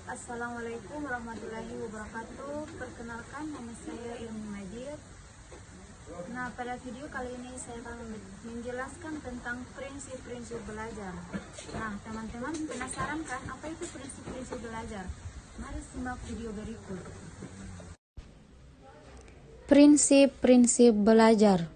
Assalamualaikum warahmatullahi wabarakatuh. Perkenalkan, nama saya Ilmi Majid. Nah, pada video kali ini saya akan menjelaskan tentang prinsip-prinsip belajar. Nah, teman-teman penasaran kan apa itu prinsip-prinsip belajar? Mari simak video berikut. Prinsip-prinsip belajar.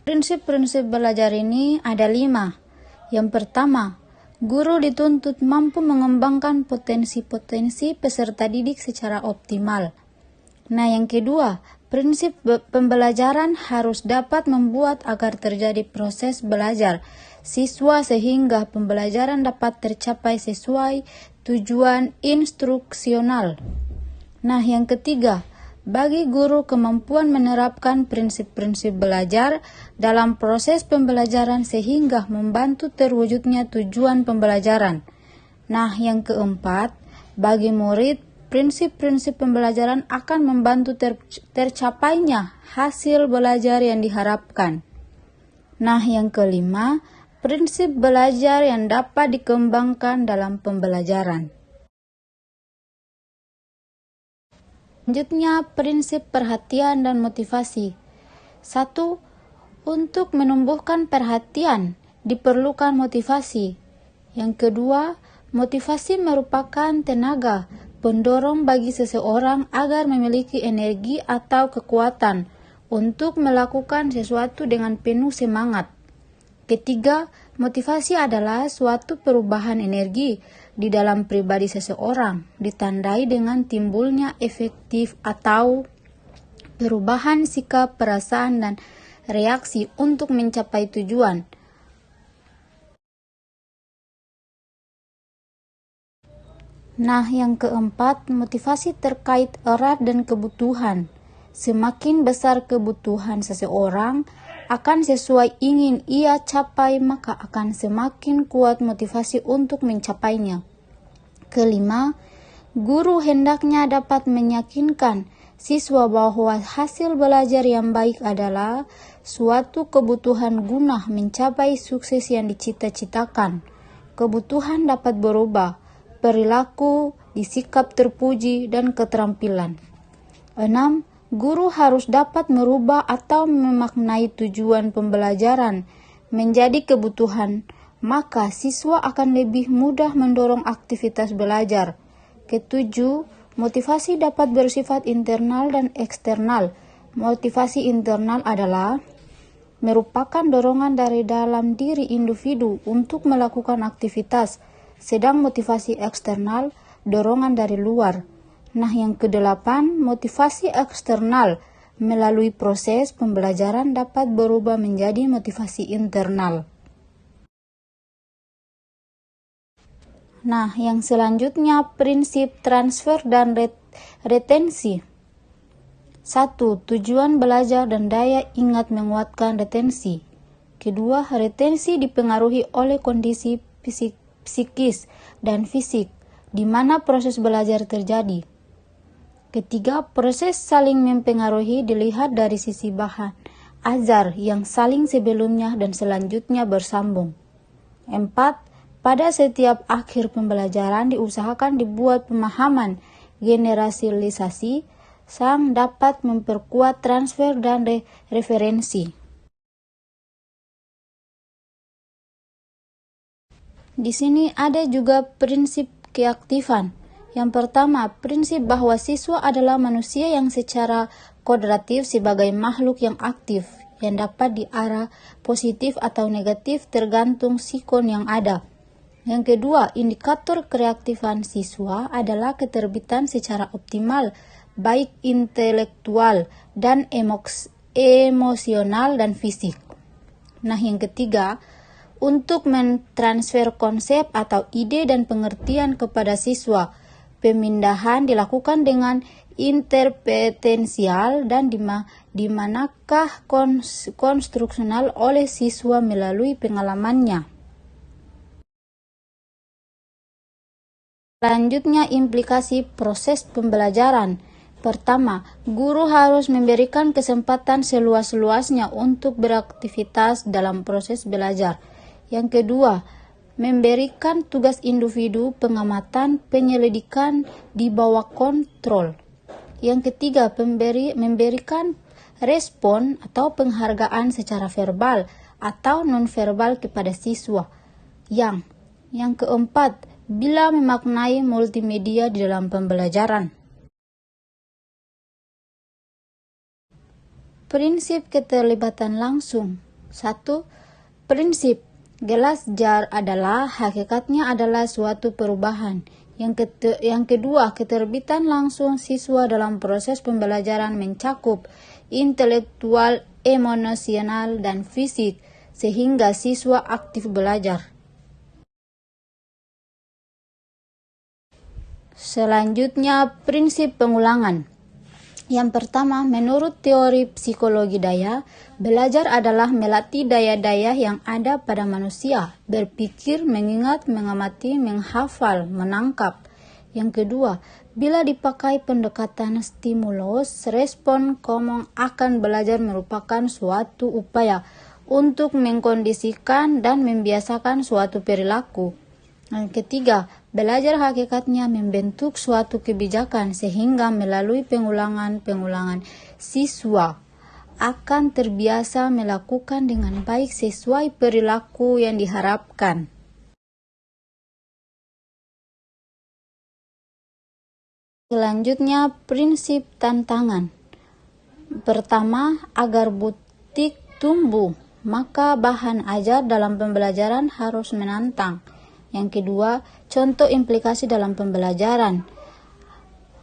Prinsip-prinsip belajar ini ada 5. Yang pertama, guru dituntut mampu mengembangkan potensi-potensi peserta didik secara optimal. Nah, yang kedua, prinsip pembelajaran harus dapat membuat agar terjadi proses belajar siswa sehingga pembelajaran dapat tercapai sesuai tujuan instruksional. Nah, yang ketiga, bagi guru kemampuan menerapkan prinsip-prinsip belajar dalam proses pembelajaran sehingga membantu terwujudnya tujuan pembelajaran. Nah, yang keempat, bagi murid, prinsip-prinsip pembelajaran akan membantu tercapainya hasil belajar yang diharapkan. Nah, yang kelima, prinsip belajar yang dapat dikembangkan dalam pembelajaran. Selanjutnya, prinsip perhatian dan motivasi. 1. Untuk menumbuhkan perhatian, diperlukan motivasi. Yang kedua, motivasi merupakan tenaga pendorong bagi seseorang agar memiliki energi atau kekuatan untuk melakukan sesuatu dengan penuh semangat. Ketiga, motivasi adalah suatu perubahan energi di dalam pribadi seseorang, ditandai dengan timbulnya efektif atau perubahan sikap, perasaan, dan reaksi untuk mencapai tujuan. Nah, yang keempat, motivasi terkait erat dan kebutuhan. Semakin besar kebutuhan seseorang akan sesuai ingin ia capai, maka akan semakin kuat motivasi untuk mencapainya. Kelima, guru hendaknya dapat meyakinkan siswa bahwa hasil belajar yang baik adalah suatu kebutuhan guna mencapai sukses yang dicita-citakan. Kebutuhan dapat berubah, perilaku, disikap terpuji, dan keterampilan. 6. Guru harus dapat merubah atau memaknai tujuan pembelajaran menjadi kebutuhan, maka siswa akan lebih mudah mendorong aktivitas belajar. Ketujuh, motivasi dapat bersifat internal dan eksternal. Motivasi internal adalah merupakan dorongan dari dalam diri individu untuk melakukan aktivitas, sedang motivasi eksternal dorongan dari luar. Nah, yang kedelapan, motivasi eksternal melalui proses pembelajaran dapat berubah menjadi motivasi internal. Nah, yang selanjutnya prinsip transfer dan retensi. 1. Tujuan belajar dan daya ingat menguatkan retensi. Kedua, retensi dipengaruhi oleh kondisi psikis dan fisik di mana proses belajar terjadi. Ketiga, proses saling mempengaruhi dilihat dari sisi bahan ajar yang saling sebelumnya dan selanjutnya bersambung. 4. Pada setiap akhir pembelajaran diusahakan dibuat pemahaman generalisasi yang dapat memperkuat transfer dan referensi. Di sini ada juga prinsip keaktifan. Yang pertama, prinsip bahwa siswa adalah manusia yang secara kodratif sebagai makhluk yang aktif, yang dapat diarah positif atau negatif tergantung sikon yang ada. Yang kedua, indikator keaktifan siswa adalah keterbitan secara optimal, baik intelektual dan emosional dan fisik. Nah, yang ketiga, untuk mentransfer konsep atau ide dan pengertian kepada siswa, pemindahan dilakukan dengan interpetensial dan dimanakah konstruksional oleh siswa melalui pengalamannya. Selanjutnya, implikasi proses pembelajaran. Pertama, guru harus memberikan kesempatan seluas-luasnya untuk beraktivitas dalam proses belajar. Yang kedua, memberikan tugas individu pengamatan penyelidikan di bawah kontrol. Yang ketiga, memberikan respon atau penghargaan secara verbal atau nonverbal kepada siswa. Yang keempat, bila memaknai multimedia di dalam pembelajaran. Prinsip keterlibatan langsung. 1. Prinsip gelas jar adalah hakikatnya adalah suatu perubahan. Yang kedua, keterlibatan langsung siswa dalam proses pembelajaran mencakup intelektual, emosional, dan fisik, sehingga siswa aktif belajar. Selanjutnya, prinsip pengulangan. Yang pertama, menurut teori psikologi daya, belajar adalah melatih daya-daya yang ada pada manusia, berpikir, mengingat, mengamati, menghafal, menangkap. Yang kedua, bila dipakai pendekatan stimulus, respon common akan belajar merupakan suatu upaya untuk mengkondisikan dan membiasakan suatu perilaku. Yang ketiga, belajar hakikatnya membentuk suatu kebijakan sehingga melalui pengulangan siswa akan terbiasa melakukan dengan baik sesuai perilaku yang diharapkan. Selanjutnya, prinsip tantangan. Pertama, agar butik tumbuh, maka bahan ajar dalam pembelajaran harus menantang. Yang kedua, contoh implikasi dalam pembelajaran.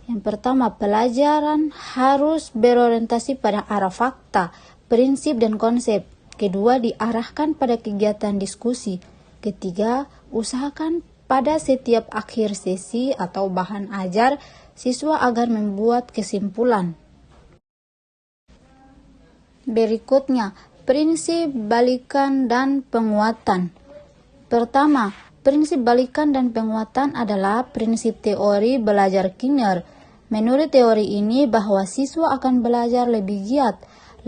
Yang pertama, pelajaran harus berorientasi pada arah fakta, prinsip, dan konsep. Kedua, diarahkan pada kegiatan diskusi. Ketiga, usahakan pada setiap akhir sesi atau bahan ajar siswa agar membuat kesimpulan. Berikutnya, prinsip balikan dan penguatan. Pertama, prinsip balikan dan penguatan adalah prinsip teori belajar Kinner. Menurut teori ini bahwa siswa akan belajar lebih giat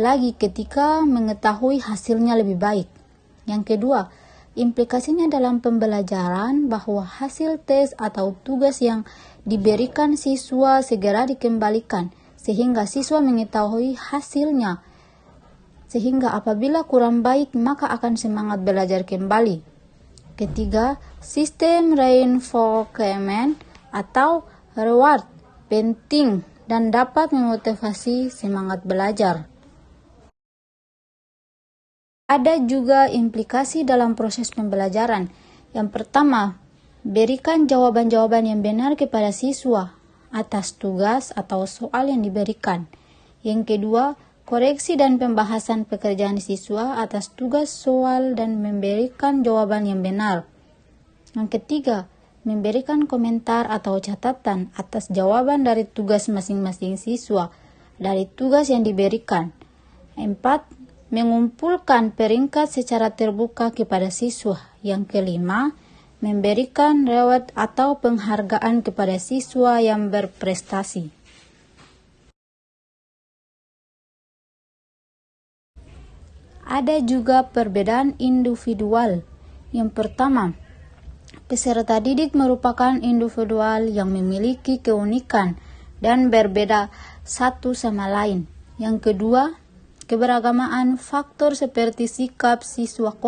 lagi ketika mengetahui hasilnya lebih baik. Yang kedua, implikasinya dalam pembelajaran bahwa hasil tes atau tugas yang diberikan siswa segera dikembalikan sehingga siswa mengetahui hasilnya. Sehingga apabila kurang baik maka akan semangat belajar kembali. Ketiga, sistem reinforcement atau reward penting dan dapat memotivasi semangat belajar. Ada juga implikasi dalam proses pembelajaran. Yang pertama, berikan jawaban-jawaban yang benar kepada siswa atas tugas atau soal yang diberikan. Yang kedua, koreksi dan pembahasan pekerjaan siswa atas tugas soal dan memberikan jawaban yang benar. Yang ketiga, memberikan komentar atau catatan atas jawaban dari tugas masing-masing siswa dari tugas yang diberikan. 4. Mengumpulkan peringkat secara terbuka kepada siswa. Yang kelima, memberikan reward atau penghargaan kepada siswa yang berprestasi. Ada juga perbedaan individual. Yang pertama, peserta didik merupakan individual yang memiliki keunikan dan berbeda satu sama lain. Yang kedua, keberagamaan faktor seperti sikap siswa,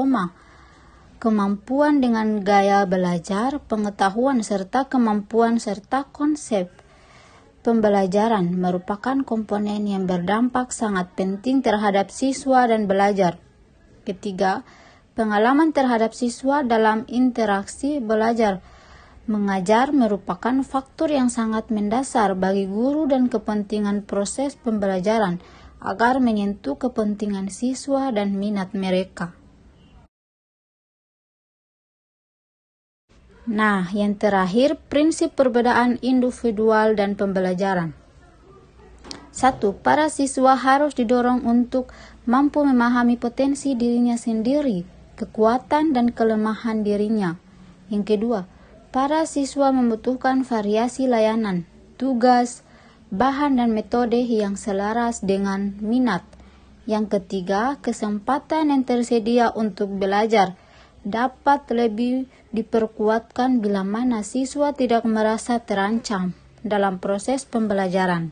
kemampuan dengan gaya belajar, pengetahuan serta kemampuan serta konsep pembelajaran merupakan komponen yang berdampak sangat penting terhadap siswa dan belajar. Ketiga, pengalaman terhadap siswa dalam interaksi belajar mengajar merupakan faktor yang sangat mendasar bagi guru dan kepentingan proses pembelajaran agar menyentuh kepentingan siswa dan minat mereka. Nah, yang terakhir, prinsip perbedaan individual dan pembelajaran. 1. Para siswa harus didorong untuk mampu memahami potensi dirinya sendiri, kekuatan dan kelemahan dirinya. Yang kedua, para siswa membutuhkan variasi layanan, tugas, bahan dan metode yang selaras dengan minat. Yang ketiga, kesempatan yang tersedia untuk belajar dapat lebih diperkuatkan bila mana siswa tidak merasa terancam dalam proses pembelajaran.